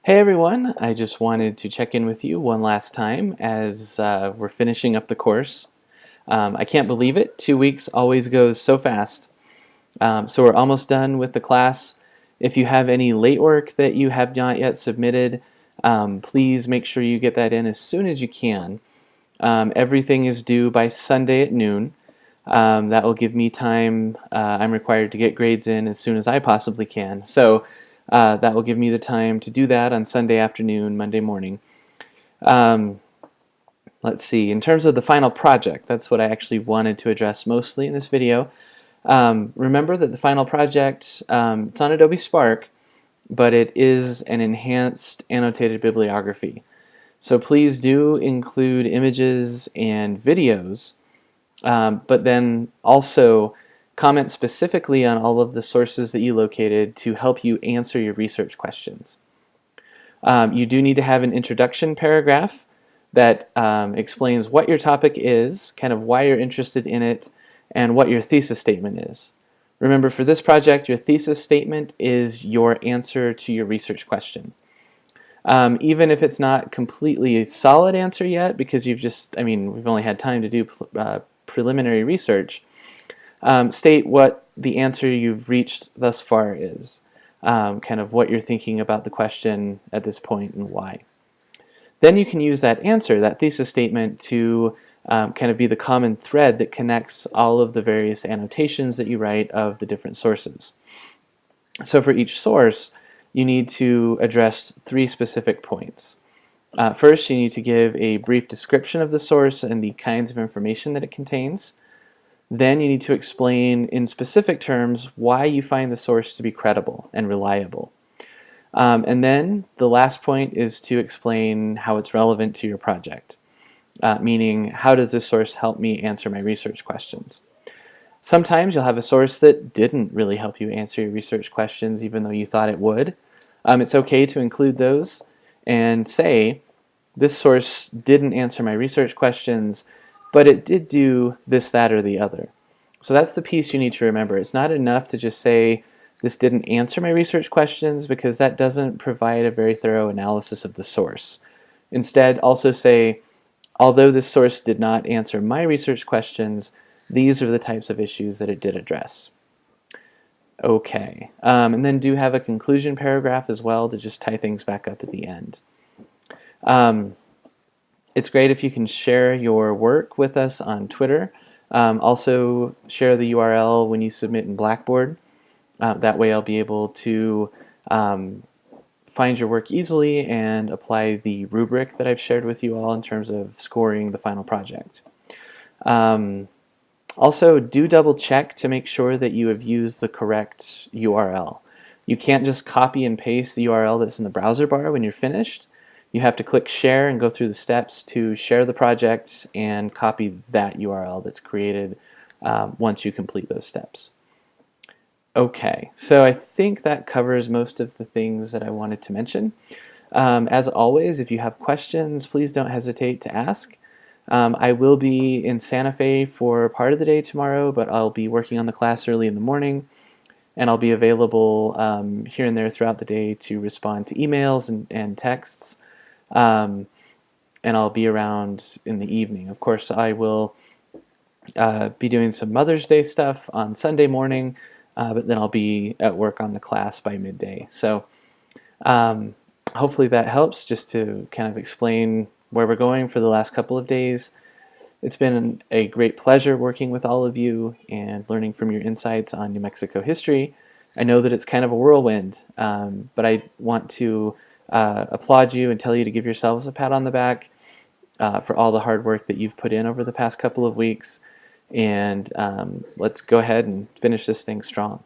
Hey everyone, I just wanted to check in with you one last time as we're finishing up the course. I can't believe it, 2 weeks always goes so fast. So we're almost done with the class. If you have any late work that you have not yet submitted, please make sure you get that in as soon as you can. Everything is due by Sunday at noon. That will give me time. I'm required to get grades in as soon as I possibly can. So that will give me the time to do that on Sunday afternoon, Monday morning. Um, let's see, in terms of the final project, that's what I actually wanted to address mostly in this video. Remember that the final project, it's on Adobe Spark, but it is an enhanced annotated bibliography. So please do include images and videos, but then also comment specifically on all of the sources that you located to help you answer your research questions. You do need to have an introduction paragraph that explains what your topic is, kind of why you're interested in it, and what your thesis statement is. Remember, for this project, your thesis statement is your answer to your research question. Even if it's not completely a solid answer yet, because we've only had time to do preliminary research, state what the answer you've reached thus far is, kind of what you're thinking about the question at this point and why. Then you can use that answer, that thesis statement, to kind of be the common thread that connects all of the various annotations that you write of the different sources. So for each source, you need to address 3 specific points. First, you need to give a brief description of the source and the kinds of information that it contains. Then you need to explain in specific terms why you find the source to be credible and reliable. And then the last point is to explain how it's relevant to your project, meaning how does this source help me answer my research questions. Sometimes you'll have a source that didn't really help you answer your research questions even though you thought it would. It's okay to include those and say, this source didn't answer my research questions, but it did do this, that, or the other. So that's the piece you need to remember. It's not enough to just say, this didn't answer my research questions, because that doesn't provide a very thorough analysis of the source. Instead, also say, although this source did not answer my research questions, these are the types of issues that it did address. Okay, and then do have a conclusion paragraph as well to just tie things back up at the end. It's great if you can share your work with us on Twitter. Also share the URL when you submit in Blackboard. That way I'll be able to find your work easily and apply the rubric that I've shared with you all in terms of scoring the final project. Also, do double check to make sure that you have used the correct URL. You can't just copy and paste the URL that's in the browser bar when you're finished. You have to click share and go through the steps to share the project and copy that URL that's created once you complete those steps. Okay, so I think that covers most of the things that I wanted to mention. As always, if you have questions, please don't hesitate to ask. I will be in Santa Fe for part of the day tomorrow, but I'll be working on the class early in the morning, and I'll be available here and there throughout the day to respond to emails and texts, and I'll be around in the evening. Of course, I will be doing some Mother's Day stuff on Sunday morning, but then I'll be at work on the class by midday. So hopefully that helps, just to kind of explain where we're going for the last couple of days. It's been a great pleasure working with all of you and learning from your insights on New Mexico history. I know that it's kind of a whirlwind, but I want to applaud you and tell you to give yourselves a pat on the back for all the hard work that you've put in over the past couple of weeks. And let's go ahead and finish this thing strong.